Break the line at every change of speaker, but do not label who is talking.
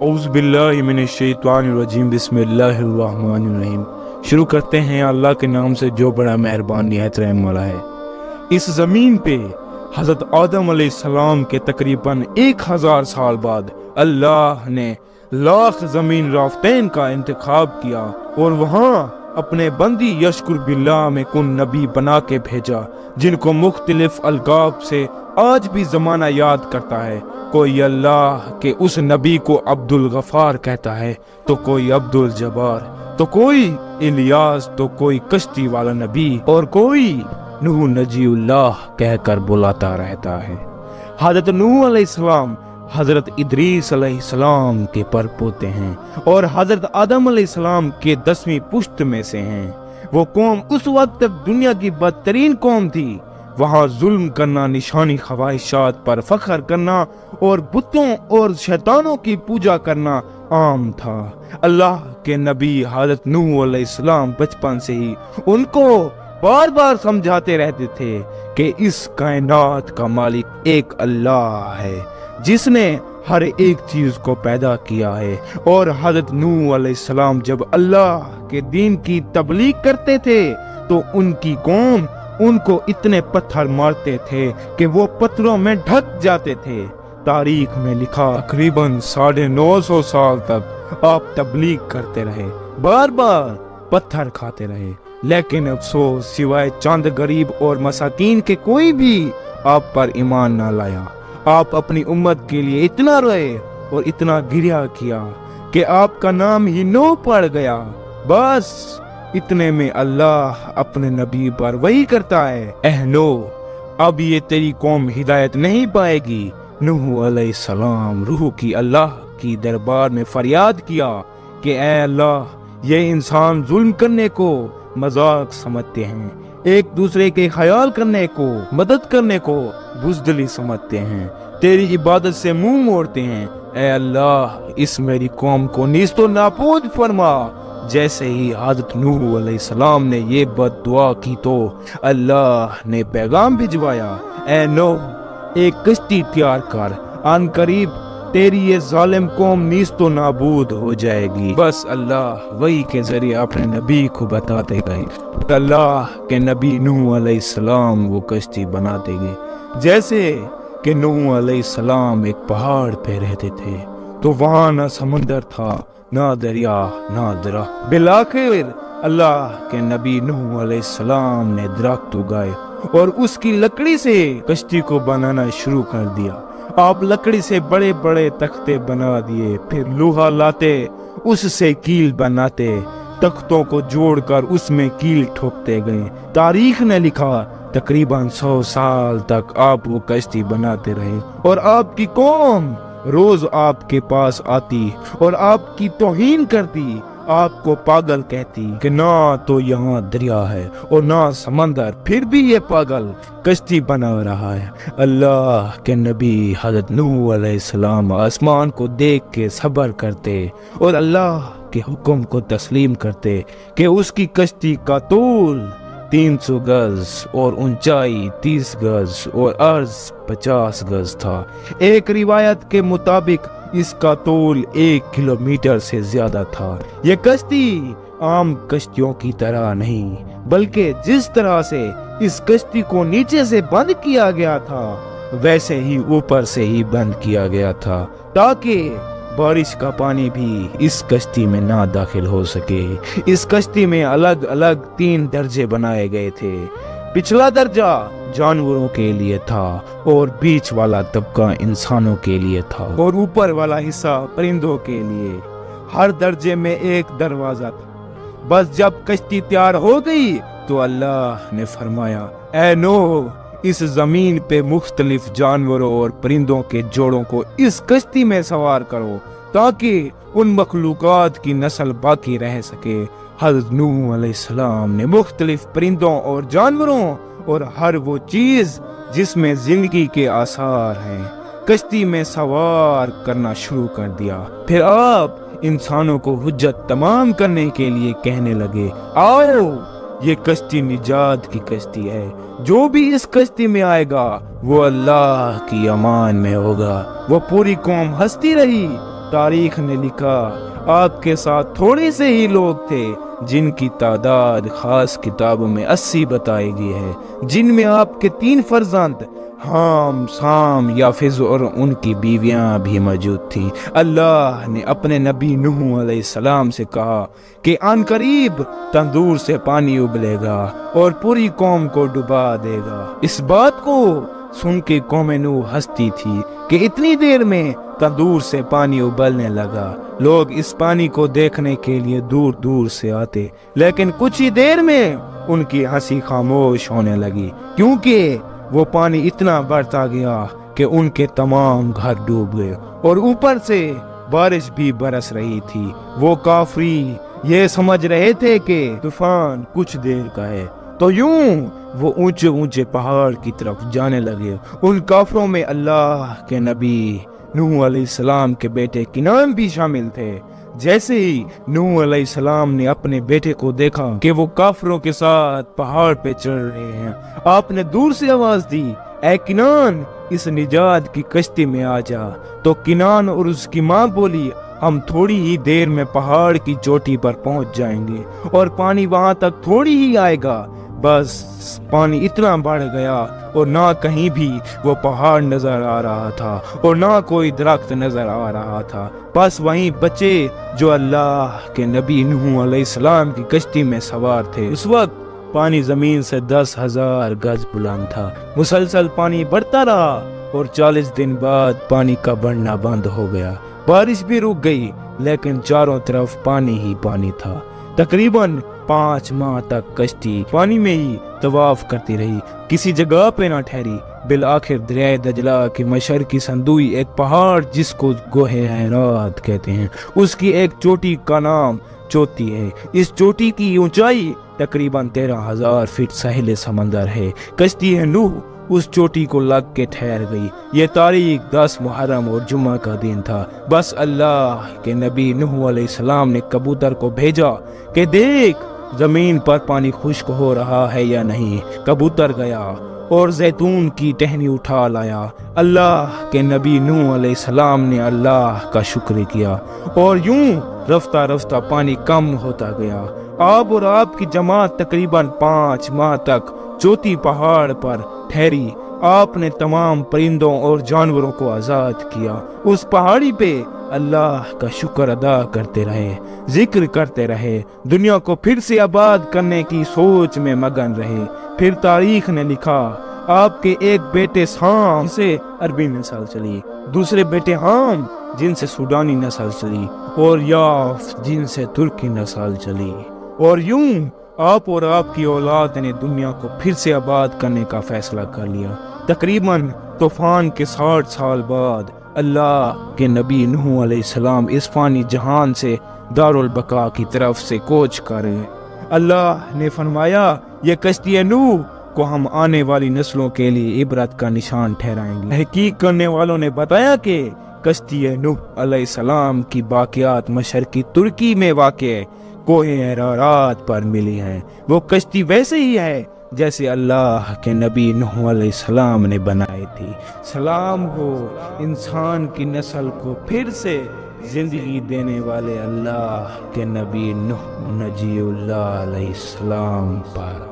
औज़ बिल्लाहि मिनश शैतानिर रजीम बिस्मिल्लाहिर्रहमानिर्रहीम। शुरू करते हैं अल्लाह के नाम से जो बड़ा मेहरबान निहायत रहम वाला है। इस ज़मीन पे हज़रत आदम अलैहिस्सलाम के तकरीबन 1000 साल बाद अल्लाह ने लाख ज़मीन राफ़तैन का इंतखाब किया और वहाँ अपने बंदी यशकुर बिल्लाह में कुन नबी बना के भेजा, जिनको मुख्तलिफ अलकाब से आज भी ज़माना याद करता है। कोई अल्लाह के उस नबी को अब्दुल गफ़ार कहता है, तो कोई अब्दुल जब्बार, तो कोई इलियास, तो कोई कश्ती वाला नबी और कोई नूह नजीउल्लाह कहकर बुलाता रहता है। हज़रत नूह अलैहिस्सलाम हज़रत इदरीस अलैहिस्सलाम के परपोते हैं और हज़रत आदम अलैहिस्सलाम के 10वीं पुश्त में से हैं। वो कौम उस वक्त तक दुनिया की बदतरीन कौम थी। वहाँ जुल्म करना, निशानी ख्वाहिशात पर फख्र करना और बुतों और शैतानों की पूजा करना आम था। अल्लाह के नबी हज़रत नूह अलैहिस्सलाम बचपन से ही उनको बार बार समझाते रहते थे कि इस कायनात का मालिक एक अल्लाह है जिसने हर एक चीज को पैदा किया है। और हज़रत नूह अलैहिस्सलाम जब अल्लाह के दीन की तबलीग करते थे तो उनकी कौम उनको इतने पत्थर मारते थे कि वो पत्थरों में ढक जाते थे। तारीख में लिखा तकरीबन 950 साल तक आप तबलीग करते रहे, बार बार पत्थर खाते रहे, लेकिन अफसोस सिवाय चंद गरीब और मसाकीन के कोई भी आप पर ईमान ना लाया। आप अपनी उम्मत के लिए इतना रोए और इतना गिरिया किया कि आपका नाम ही नो पड़ गया। बस इतने में अल्लाह अपने नबी पर वही करता है, ऐ नूह, अब ये तेरी कौम हिदायत नहीं पाएगी। नूह अलैहिस्सलाम रूह की अल्लाह की दरबार में फरियाद किया कि ऐ अल्लाह, ये इंसान जुल्म करने को मजाक समझते हैं, एक दूसरे के ख्याल करने को, मदद करने को बुज़दिली समझते हैं, तेरी इबादत से मुंह मोड़ते हैं। ऐ अल्लाह, इस मेरी कौम को नीस्तो नाबूद फरमा। जैसे ही हज़रत नूह अलैहिस्सलाम ने ये बद्दुआ की तो अल्लाह ने पैगाम भिजवाया, ऐ नूह, एक कश्ती तैयार कर, अन करीब तेरी ये जालिम कौम नीस्तो नाबूद हो जाएगी। बस अल्लाह वही के जरिए अपने नबी को बताते गए। अल्लाह के नबी नूह अलैहिस्सलाम वो कश्ती बनाते गए। जैसे कि नूह अलैहिस्सलाम एक पहाड़ पे रहते थे तो वहाँ ना समुंदर था, ना दरिया, ना दरा। बिलाखिर अल्लाह के नबी नूह अलैहिस्सलाम ने दरख्त उगाए और उसकी लकड़ी से कश्ती को बनाना शुरू कर दिया। आप लकड़ी से बड़े बड़े तख्ते बना दिए, फिर लोहा लाते, उससे कील बनाते, तख्तों को जोड़कर उसमें कील ठोकते गए। तारीख ने लिखा तकरीबन 100 साल तक आप वो कश्ती बनाते रहे और आपकी कौम रोज आपके पास आती और आपकी तौहीन करती, आपको पागल कहती कि ना तो यहाँ दरिया है और ना समंदर, फिर भी ये पागल कश्ती बना रहा है। अल्लाह के नबी हज़रत नूह अलैहिस्सलाम आसमान को देख के सब्र करते और अल्लाह के हुक्म को तस्लीम करते कि उसकी कश्ती का तूल 300 गज और ऊंचाई 30 गज और अर्ज 50 गज था। एक रिवायत के मुताबिक इसका तूल 1 किलोमीटर से ज्यादा था। ये कश्ती आम कश्तियों की तरह नहीं, बल्कि जिस तरह से इस कश्ती को नीचे से बंद किया गया था वैसे ही ऊपर से ही बंद किया गया था, ताकि बारिश का पानी भी इस कश्ती में ना दाखिल हो सके। इस कश्ती में अलग अलग 3 दर्जे बनाए गए थे। पिछला दर्जा जानवरों के लिए था और बीच वाला तबका इंसानों के लिए था और ऊपर वाला हिस्सा परिंदों के लिए। हर दर्जे में एक दरवाजा था। बस जब कश्ती तैयार हो गई तो अल्लाह ने फरमाया, ऐ नूह, इस जमीन पे मुख्तलिफ जानवरों और परिंदों के जोड़ों को इस कश्ती में सवार करो ताकि उन मखलूकात की नस्ल बाकी रह सके। हज़रत नूह अलैहिस्सलाम ने मुख्तलिफ परिंदों और जानवरों और हर वो चीज जिसमें जिंदगी के आसार हैं कश्ती में सवार करना शुरू कर दिया। फिर आप इंसानों को हुज्जत तमाम करने के लिए कहने लगे, आओ, ये कश्ती निजात की कश्ती है, जो भी इस कश्ती में आएगा वो अल्लाह की अमान में होगा। वो पूरी कौम हंसती रही تاریخ نے لکھا آپ کے ساتھ تھوڑے سے ہی لوگ تھے جن کی تعداد خاص کتابوں میں 80 بتائی گئی ہے، جن میں آپ کے 3 فرزند حام، سام، یافز اور ان کی بیویاں بھی موجود تھیں۔ اللہ نے اپنے نبی نوح علیہ السلام سے کہا کہ ان قریب تندور سے پانی ابلے گا اور پوری قوم کو ڈبا دے گا۔ اس بات کو سن کے قوم نوح ہنستی تھی کہ اتنی دیر میں تندور سے پانی ابلنے لگا۔ لوگ اس پانی کو دیکھنے کے لیے دور دور سے آتے، لیکن کچھ ہی دیر میں ان کی ہنسی خاموش ہونے لگی، کیونکہ وہ پانی اتنا بڑھتا گیا کہ ان کے تمام گھر ڈوب گئے اور اوپر سے بارش بھی برس رہی تھی۔ وہ کافری یہ سمجھ رہے تھے کہ طوفان کچھ دیر کا ہے، تو یوں وہ اونچے اونچے پہاڑ کی طرف جانے لگے۔ ان کافروں میں اللہ کے نبی نوح علیہ السلام کے بیٹے کنعان بھی شامل تھے۔ جیسے ہی نوح علیہ السلام نے اپنے بیٹے کو دیکھا کہ وہ کافروں کے ساتھ پہاڑ پہ چڑھ رہے ہیں، آپ نے دور سے آواز دی، اے کنعان، اس نجات کی کشتی میں آ جا۔ تو کنعان اور اس کی ماں بولی، ہم تھوڑی ہی دیر میں پہاڑ کی چوٹی پر پہنچ جائیں گے اور پانی وہاں تک تھوڑی ہی آئے گا۔ بس پانی اتنا بڑھ گیا اور نہ کہیں بھی وہ پہاڑ نظر آ رہا تھا اور نہ کوئی درخت نظر آ رہا تھا، بس وہیں بچے جو اللہ کے نبی نوح علیہ السلام کی کشتی میں سوار تھے۔ اس وقت پانی زمین سے 10,000 گز بلند تھا۔ مسلسل پانی بڑھتا رہا اور 40 دن بعد پانی کا بڑھنا بند ہو گیا۔ بارش بھی رک گئی، لیکن چاروں طرف پانی ہی پانی تھا۔ تقریباً 5 ماہ تک کشتی پانی میں ہی طواف کرتی رہی، کسی جگہ پہ نہ ٹھہری۔ بالآخر دریائے دجلہ کی مشرقی سندوئی ایک پہاڑ جس کو گوہ حیرات کہتے ہیں، اس کی ایک چوٹی کا نام چوٹی ہے۔ اس چوٹی کی اونچائی تقریباً 13,000 فٹ ساحل سمندر ہے۔ کشتی نوح اس چوٹی کو لگ کے ٹھہر گئی۔ یہ تاریخ 10 محرم اور جمعہ کا دن تھا۔ بس اللہ کے نبی نوح علیہ السلام نے کبوتر کو بھیجا کہ دیکھ زمین پر پانی خشک ہو رہا ہے یا نہیں۔ کبوتر گیا اور زیتون کی ٹہنی اٹھا لایا۔ اللہ کے نبی نوح علیہ السلام نے اللہ کا شکر کیا اور یوں رفتہ رفتہ پانی کم ہوتا گیا۔ آپ اور آپ کی جماعت تقریباً 5 ماہ تک چوٹی پہاڑ پر ٹھہری۔ آپ نے تمام پرندوں اور جانوروں کو آزاد کیا۔ اس پہاڑی پہ اللہ کا شکر ادا کرتے رہے، ذکر کرتے رہے، دنیا کو پھر سے آباد کرنے کی سوچ میں مگن رہے۔ پھر تاریخ نے لکھا آپ کے ایک بیٹے سام سے عربی نسل چلی، دوسرے بیٹے حام جن سے سوڈانی نسل چلی اور یاف جن سے ترکی نسل چلی، اور یوں آپ اور آپ کی اولاد نے دنیا کو پھر سے آباد کرنے کا فیصلہ کر لیا۔ تقریباً طوفان کے 60 سال بعد اللہ کے نبی نوح علیہ السلام اس فانی جہان سے دارالبقا کی طرف سے کوچ کر گئے۔ اللہ نے فرمایا یہ کشتی نوح کو ہم آنے والی نسلوں کے لیے عبرت کا نشان ٹھہرائیں گے۔ تحقیق کرنے والوں نے بتایا کہ کشتی نوح علیہ السلام کی باقیات مشرقی ترکی میں واقع کوہ حرارات پر ملی ہیں۔ وہ کشتی ویسے ہی ہے جیسے اللہ کے نبی نوح علیہ السلام نے بنائی تھی۔ سلام ہو انسان کی نسل کو پھر سے زندگی دینے والے اللہ کے نبی نوح نجی اللہ علیہ السلام پر۔